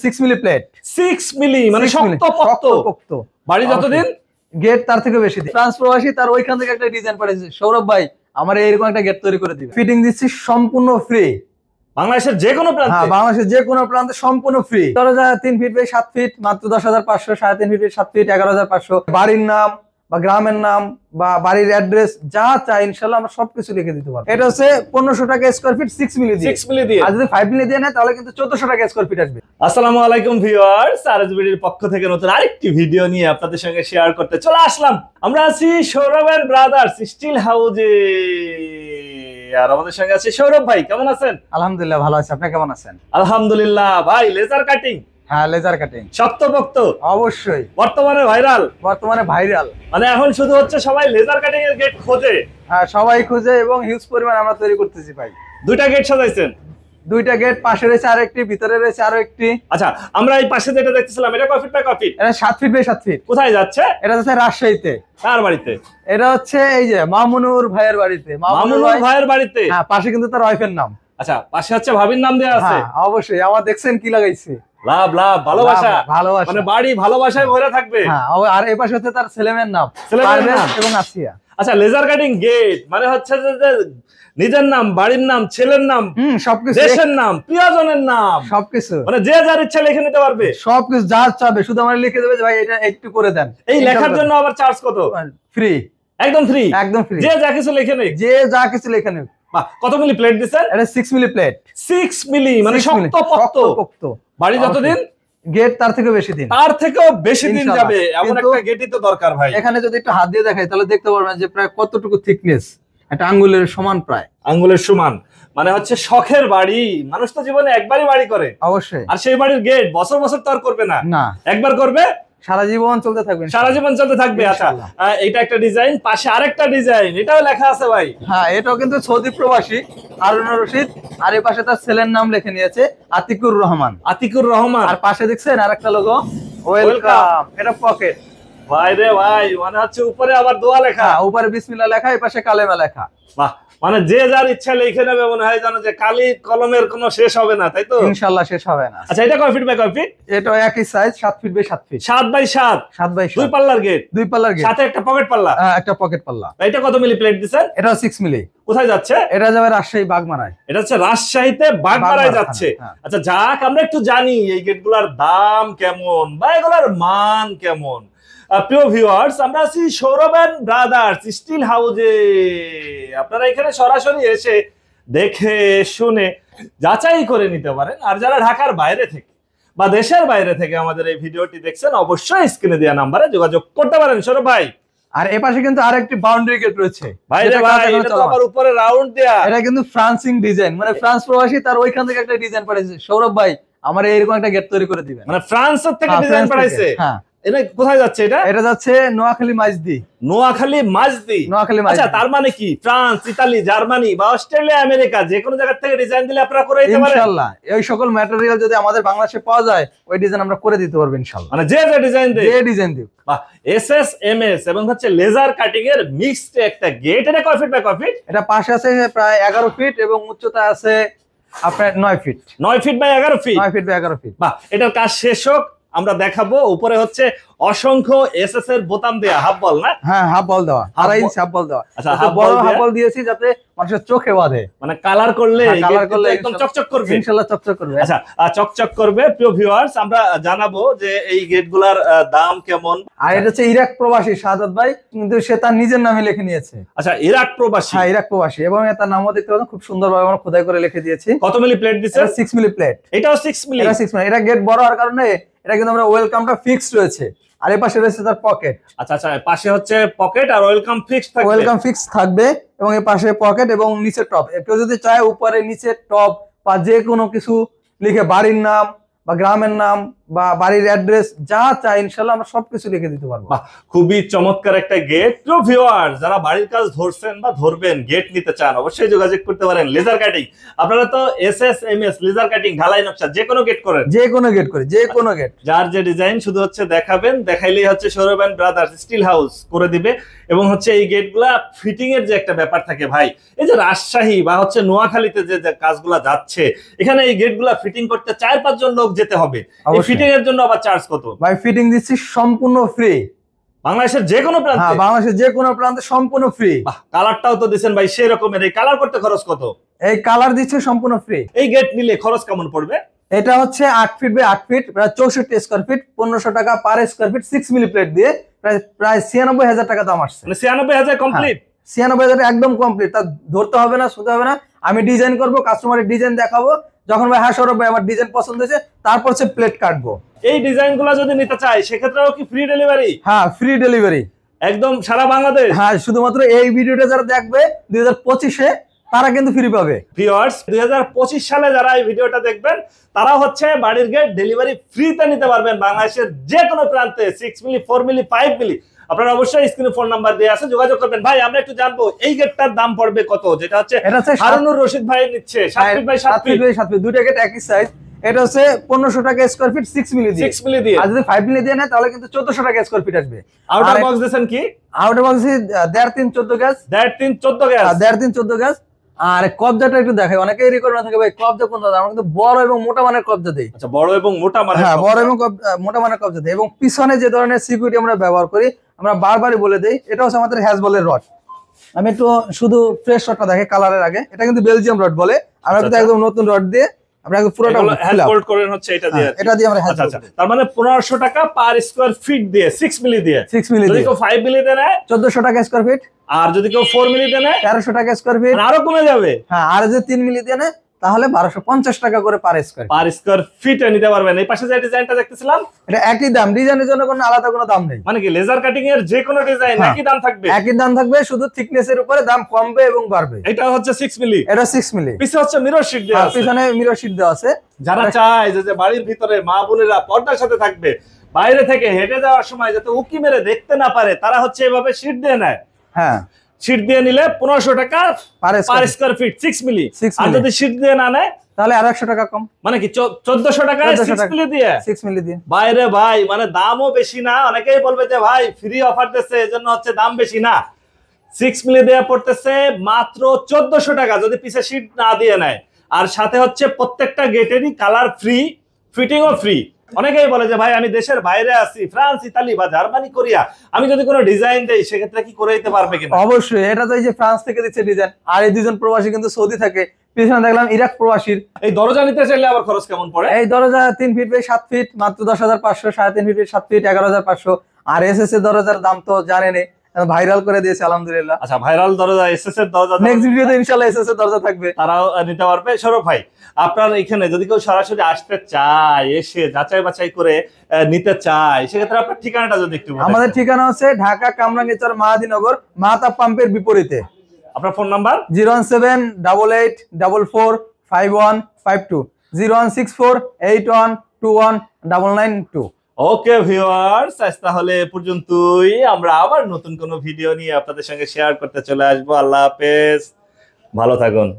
6 milli plate. 6 মিলি মানে শক্ত। বাড়ি যতদিন গেট তার থেকে বেশি দিন। ফ্রান্স প্রবাসী তার ওইখান থেকে একটা ডিজাইন পাঠিয়েছে, সৌরভ ভাই আমার এরকম একটা গেট তৈরি করে দিবে। ফিটিং দিচ্ছি সম্পূর্ণ ফ্রি। বাংলাদেশের যে কোনো প্রান্তে? হ্যাঁ, বাংলাদেশের যে কোনো প্রান্তে সম্পূর্ণ ফ্রি। 3 ফিট বাই 7 ফিট মাত্র 10,500, 3.5 ফিট 7 ফিট 11,500। বাড়ির নাম বা গ্রামের নাম বা বাড়ির অ্যাড্রেস যা চাই ইনশাআল্লাহ আমরা সবকিছু লিখে দিতে পারবো। এটা হচ্ছে 1500 টাকা স্কয়ার ফিট 6 মিলি দিয়ে। আর যদি 5 মিলি দিয়ে নেয় তাহলে কিন্তু 1400 টাকা স্কয়ার ফিট আসবে। আসসালামু আলাইকুম ভিউয়ার্স, আরএসবিডির পক্ষ থেকে নতুন আরেকটি ভিডিও নিয়ে আপনাদের সঙ্গে শেয়ার করতে চলে আসলাম। আমরা আছি সৌরভ এন্ড ব্রাদার্স স্টিল হাউজে। আর আমাদের সঙ্গে আছে সৌরভ ভাই, কেমন আছেন? আলহামদুলিল্লাহ ভালো আছি, আপনি কেমন আছেন? আলহামদুলিল্লাহ। ভাই লেজার কাটিং? হ্যাঁ, লেজার কাটিং শক্তপোক্ত অবশ্যই বর্তমানে ভাইরাল। মানে এখন শুধু হচ্ছে সবাই লেজার কাটিং এর গেট খোঁজে। হ্যাঁ, সবাই খুঁজে এবং হিউজ পরিমাণ আমরা তৈরি করতেছি ভাই। দুইটা গেট সাজাইছেন? দুইটা গেট, পাশে রয়েছে আরেকটি, ভিতরে রয়েছে আরো একটি। আচ্ছা, আমরা এই পাশে যেটা দেখতেছিলাম এটা কয় ফিট বাই কয় ফিট? এটা 7 ফিট বাই 7 ফিট। কোথায় যাচ্ছে? এটা যাচ্ছে রাজশাহীতে। কার বাড়িতে? এটা হচ্ছে এই যে মামুনুর ভাইয়ের বাড়িতে। মামুনুর ভাইয়ের বাড়িতে? হ্যাঁ, পাশে কিন্তু তার ওয়াইফের নাম। আচ্ছা, পাশে হচ্ছে ভাবির নাম দেয়া আছে? হ্যাঁ অবশ্যই। আমার দেখছেন কি লাগাইছে? লাভ ভালোবাসা। মানে বাড়ি ভালোবাসায় ভরে থাকবে। হ্যাঁ, আর এই পাশে হচ্ছে তার ছেলেমেয়ের নাম এবং আসিয়া। আচ্ছা, লেজার কাটিং গেট মানে হচ্ছে যে নিজের নাম, বাড়ির নাম, ছেলের নাম, সবকিছু, দেশের নাম, প্রিয়জনের নাম, সবকিছু মানে যে যার ইচ্ছা লিখে নিতে পারবে। সবকিছু যা চাবে শুধু আমার লিখে দেবে যে ভাই এটা একটু করে দেন। এই লেখার জন্য আবার চার্জ কত? ফ্রি, একদম ফ্রি। যে যা কিছু লিখে নেই। কত মিলি প্লেট দিছেন? এটা 6 মিলি প্লেট। 6 মিলি মানে শক্তপোক্ত। বাড়ি যতদিন গেট তার থেকে বেশি দিন। তার থেকেও বেশি দিন যাবে এমন একটা গেটই তো দরকার ভাই। এখানে যদি একটু হাত দিয়ে দেখাই তাহলে দেখতে পারবেন যে প্রায় কতটুকু থিকনেস, একটা আঙ্গুলের সমান, প্রায় আঙ্গুলের সমান। মানে হচ্ছে শখের বাড়ি। মানুষ তো জীবনে একবারই বাড়ি করে অবশ্যই, আর সেই বাড়ির গেট বছর বছর তো আর করবে না, একবার করবে সারা জীবন চলতে থাকবে। আচ্ছা, এটা একটা ডিজাইন, পাশে আরেকটা ডিজাইন, এটাও লেখা আছে ভাই। হ্যাঁ, এটাও কিন্তু সৌদি প্রবাসী হারুনুর রশিদ। আর এই পাশে তার ছেলের নাম লিখে নিয়েছে আতিকুর রহমান। আর পাশে দেখছেন আরেকটা লোগো, ওয়েলকাম। এটা পকেট। ভাই রে ভাই, মানে হচ্ছে উপরে আবার দোয়া লেখা। উপরে বিসমিল্লাহ লেখা, এই পাশে কালেমা লেখা। বাহ, মানে যে যার ইচ্ছা লিখে নেবে। মনে হয় জানো যে কালি কলমের কোনো শেষ হবে না, তাই তো? ইনশাআল্লাহ শেষ হবে না। আচ্ছা, এটা কয় ফিট বাই কয় ফিট? এটা একই size, 7 feet by 7 feet. 7 by 7। দুই পাল্লার গেট। সাথে একটা পকেট পাল্লা। একটা পকেট পাল্লা। এটা কত মিলি প্লেট দিছেন? এটা 6 মিলি। কোথায় যাচ্ছে? এটা যাবে রাজশাহী বাগমারায়। এটা হচ্ছে রাজশাহীতে বাগমারায় যাচ্ছে। আচ্ছা, যাক আমরা একটু জানি এই গেটগুলোর দাম কেমন বা এগুলোর মান কেমন। প্রিয় ভিউয়ার্স, আমরা আছি সৌরভ এন্ড ব্রাদার্স স্টিল হাউজে। আপনারা এখানে সরাসরি এসে দেখে শুনে যাচাই করে নিতে পারেন। আর যারা ঢাকার বাইরে থেকে বা দেশের বাইরে থেকে আমাদের এই ভিডিওটি দেখছেন, অবশ্যই স্ক্রিনে দেওয়া নাম্বারে যোগাযোগ করতে পারেন সৌরভ ভাই। আর এপাশে কিন্তু আরেকটি বাউন্ডারি গেট রয়েছে ভাই রে ভাই, এটা তো আবার উপরে রাউন্ড দেয়া। এটা কিন্তু ফ্রান্সিং ডিজাইন, মানে ফ্রান্স প্রবাসী তার ওইখান থেকে একটা ডিজাইন পাঠিয়েছে, সৌরভ ভাই আমার এরকম একটা গেট তৈরি করে দিবেন। মানে ফ্রান্সের থেকে ডিজাইন পাঠাইছে। হ্যাঁ। এটা কোথায় যাচ্ছে? এটা যাচ্ছে নোয়াখালী মাঝদি। আচ্ছা, তার মানে কি ফ্রান্স, ইতালি, জার্মানি বা অস্ট্রেলিয়া, আমেরিকা যে কোনো জায়গা থেকে ডিজাইন দিলে আপনারা করে দিতে পারেন ইনশাআল্লাহ। এই সকল ম্যাটেরিয়াল যদি আমাদের বাংলাদেশে পাওয়া যায়, ওই ডিজাইন আমরা করে দিতে পারবো ইনশাআল্লাহ। মানে যে ডিজাইন দিক। বাহ, এসএস এমএস এবং হচ্ছে লেজার কাটিং এর মিক্সড একটা গেট। এটা কয় ফিট বাই কয় ফিট? এটা পাশে আছে প্রায় 11 ফিট এবং উচ্চতা আছে আপনার 9 feet. 9 feet by 11 feet. 9 feet by 11 feet. বাহ, এটার কাজ শেষ হোক আমরা দেখাবো। উপরে হচ্ছে অসংখ্য এসএস এর বোতাম দেয়া, হাফ বল না? হ্যাঁ, হাফ বল দেওয়া, 2.5 ইঞ্চি হাফ বল দেওয়া। আচ্ছা, হাফ বল দিয়েছি যাতে মানুষের চোখে বাঁধে। মানে কালার করলে একদম চকচক করবে ইনশাআল্লাহ, চকচক করবে। আচ্ছা, চকচক করবে। প্রিয় ভিউয়ার্স, আমরা জানাবো যে এই গেটগুলোর দাম কেমন। আর এটা হচ্ছে ইরাক প্রবাসী শাহাদাত ভাই, কিন্তু সে তার নিজের নামে লিখে নিয়েছে। আচ্ছা, ইরাক প্রবাসী। হ্যাঁ, ইরাক প্রবাসী এবং তার নামও দেখতে পাচ্ছেন খুব সুন্দরভাবে আমরা খোদাই করে লিখে দিয়েছি। কত মিলি প্লেট দিছে? 6 মিলি প্লেট। এটাও 6 মিলি। এটা 6 মিলি। এটা গেট বড় হওয়ার কারণে এটা কিন্তু আমরা ওয়েলকামটা ফিক্সড রয়েছে। আর এই পাশে রয়েছে তার পকেট। আচ্ছা, পাশে হচ্ছে পকেট আর ওয়েলকাম ফিক্সড থাকবে। ওয়েলকাম ফিক্সড থাকবে এবং এই পাশে পকেট এবং নিচে টপ। কেউ যদি চায় উপরে নিচে টপ বা যে কোনো কিছু লিখে বাড়ির নাম বা গ্রামের নাম বা বাড়ির অ্যাড্রেস যা চাই ইনশাল্লাহ আমরা সবকিছু লিখে দিতে পারবো। বাহ, খুবই চমৎকার একটা গেট। তো ভিউয়ার্স, যারা বাড়ির কাজ ধরছেন বা ধরবেন, গেট নিতে চান, অবশ্যই যোগাযোগ করতে পারেন। লেজার কাটিং, আপনারা তো এসএসএমএস লেজার কাটিং, ঢালাই নকশা, যে কোনো গেট করেন, যে কোনো গেট করি, যে কোনো গেট, যার যে ডিজাইন শুধু হচ্ছে দেখাবেন, দেখাইলেই হচ্ছে Sourav and brothers steel house করে দিবে। এবং হচ্ছে এই গেটগুলা ফিটিং এর যে একটা ব্যাপার থাকে ভাই, এই যে রাজশাহী বা হচ্ছে নোয়াখালীতে যে যে কাজগুলা যাচ্ছে, এখানে এই গেটগুলা ফিটিং করতে 4-5 জন লোক যেতে হবে। এই ফিটিং এর জন্য আবার চার্জ কত ভাই? ফিটিং দিচ্ছি সম্পূর্ণ ফ্রি, বাংলাদেশের যে কোনো প্রান্তে। হ্যাঁ, বাংলাদেশের যে কোনো প্রান্তে সম্পূর্ণ ফ্রি। কালারটাও তো দিচ্ছেন ভাই সেই রকমের, এই কালার করতে খরচ কত? এই কালার দিচ্ছে সম্পূর্ণ ফ্রি। এই গেট নিলে খরচ কেমন পড়বে? এটা হচ্ছে 8 ফিট বাই 8 ফিট, প্রায় 64 স্কয়ার ফিট, 1500 টাকা per square feet, 6 milli plate দিয়ে প্রায় 96,000 টাকা দাম আসছে। মানে 96,000 কমপ্লিট? 96,000 একদম কমপ্লিট, তা ধরতে হবে না, শুতে হবে না। আমি ডিজাইন করব, কাস্টমারের ডিজাইন দেখাবো, যখন ভাই হ্যাঁ সৌরভ ভাই আমার ডিজাইন পছন্দ হয়েছে, তারপর হচ্ছে প্লেট কাটবো। এই ডিজাইনগুলো যদি নিতে চাই সেক্ষেত্রেও কি ফ্রি ডেলিভারি? হ্যাঁ, ফ্রি ডেলিভারি একদম সারা বাংলাদেশ। হ্যাঁ, শুধুমাত্র এই ভিডিওটা যারা দেখবে 2025-এ তারা কিন্তু ফ্রি পাবে। ভিউয়ার্স, 2025 সালে যারা এই ভিডিওটা দেখবেন তারা হচ্ছে বাড়ির গেট ডেলিভারি ফ্রিতে নিতে পারবেন বাংলাদেশের যে কোনো প্রান্তে, 6 মিলি, 4 মিলি, 5 মিলি। আপনারা অবশ্যই স্ক্রিনে ফোন নাম্বার দিয়ে আছে, যোগাযোগ করবেন। ভাই আমরা একটু জানবো এই গেটটার দাম পড়বে কত, যেটা হচ্ছে হারুনুর রশিদ ভাই নিচ্ছে 7 ফিট বাই 7 ফিট, 7 ফিট, দুইটা গেট একই সাইজ। এটা হচ্ছে 1500 টাকা স্কয়ার ফিট, 6 মিলি দিয়ে। 6 মিলি দিয়ে। আর যদি 5 মিলি দিয়ে নেয় তাহলে কিন্তু 1400 টাকা স্কয়ার ফিট আসবে। আউটার বক্স দিবেন কি? আউটার বক্স 1.5 3 14 গাজ, 1.5 3 14 গ্যাস, 1.5 3 14 গাজ। আর কবজাটা একটু দেখাই, অনেকেই রিকোয়ার না থাকে ভাই কবজা কোন দাদা, আমরা কিন্তু বড় এবং মোটা মানের কবজা দেই। আচ্ছা, বড় এবং মোটা মানে? হ্যাঁ, বড় এবং মোটা মানের কবজা দেই। এবং পিছনে যে ধরনের সিকিউরিটি আমরা ব্যবহার করি, আমরা বারবারই বলে দেই, এটা হচ্ছে আমাদের হ্যাজবলের রড। আমি একটু শুধু ফ্রেশ রডটা দেখে কালারের আগে, এটা কিন্তু বেলজিয়াম রড বলে, আমরা কিন্তু একদম নতুন রড দিয়ে আমরা একদম পুরোটা হ্যান্ড করেন হচ্ছে এটা দিয়ে। এটা দিয়ে আমরা আচ্ছা আচ্ছা, তার মানে 1500 টাকা পার স্কয়ার ফিট দিয়ে, 6 মিলি দিয়ে। 6 মিলি যদি দিয়ে কেউ 5 মিলি দেয় 1400 টাকা স্কয়ার ফিট, আর যদি কেউ 4 মিলি দেয় 1300 টাকা স্কয়ার ফিট, আরো কমে যাবে। হ্যাঁ, আর যদি 3 মিলি দিয়ে নেয় তাহলে 1250 টাকা করে পার স্কয়ার ফিটে নিতে পারবেন। এই পাশে যে ডিজাইনটা দেখতেছিলাম, এটা একই দাম, ডিজাইনের জন্য কোনো আলাদা কোনো দাম নেই। মানে কি লেজার কাটিং এর যে কোনো ডিজাইন একই দাম থাকবে? একই দাম থাকবে, শুধু থিকনেসের উপরে দাম কমবে এবং বাড়বে। এটা হচ্ছে 6 মিলি, এটা 6 মিলি, পিছে হচ্ছে মিরর শীট দেওয়া আছে। পিছনে মিরর শীট দেওয়া আছে। যারা চায় যে বাড়ির ভিতরে মা বোনেরা পর্দার সাথে থাকবে, বাইরে থেকে হেঁটে যাওয়ার সময় যাতে উকি মেরে দেখতে না পারে, তারা হচ্ছে এভাবে শীট দিয়ে নেয়। হ্যাঁ, শীট দিয়ে নিলে 1500 টাকা পার স্কয়ার ফিট, 6 মিলি। আর যদি শীট দিয়ে না নেয় তাহলে আর 100 টাকা কম, মানে কি 1400 টাকা 6 মিলি দিয়ে। 6 মিলি দিয়ে বাইরে ভাই, মানে দামও বেশি না। অনেকেই বলবে যে ভাই ফ্রি অফার দিচ্ছে এজন্য হচ্ছে দাম বেশি না। 6 মিলি দেয়া পড়তেছে মাত্র 1400 টাকা যদি পিছে শীট না দিয়ে নেয়। আর সাথে হচ্ছে প্রত্যেকটা গেটেরই কালার ফ্রি, ফিটিংও ফ্রি। অনেকেই বলে যে ভাই আমি দেশের বাইরে আছি, ফ্রান্স, ইতালি বা জার্মানি, কোরিয়া, আমি যদি কোনো ডিজাইন দেই সেক্ষেত্রে কি করে দিতে পারবে কিনা? অবশ্যই, এটা তো এই যে ফ্রান্স থেকে দিচ্ছে ডিজাইন, আর এই দুজন প্রবাসী কিন্তু সৌদি থাকে, পিছনে দেখলাম ইরাক প্রবাসীর। এই দরজা নিতে চাইলে আবার খরচ কেমন পড়ে? এই দরজা 3 ফিট বাই 7 ফিট মাত্র 10,500, 3.5 ফিট বাই 7 ফিট 11,500। আর এসএস এর দরজার দাম তো জানেনই, ভাইরাল করে দিয়েছে আলহামদুলিল্লাহ। আচ্ছা, ভাইরাল দরজা, এসএস এর দরজা, নেক্সট ভিডিওতে ইনশাআল্লাহ এসএস এর দরজা থাকবে, তারাও নিতে পারবে। সৌরভ ভাই, আপনার এখানে যদি কেউ সরাসরি আসতে চায়, এসে যাচাই বাছাই করে নিতে চায়, সেক্ষেত্রে আপনার ঠিকানাটা যদি একটু বলেন। আমাদের ঠিকানা হচ্ছে ঢাকা কামরাঙ্গীরচর মাহাদীনগর, মাহতাব পাম্পের বিপরীতে। আপনার ফোন নাম্বার? 01788515152, 01648121992। ওকে ভিউয়ার্স, আজ তাহলে এ পর্যন্তই। আমরা আবার নতুন কোনো ভিডিও নিয়ে আপনাদের সঙ্গে শেয়ার করতে চলে আসবো। আল্লাহ হাফেজ, ভালো থাকুন।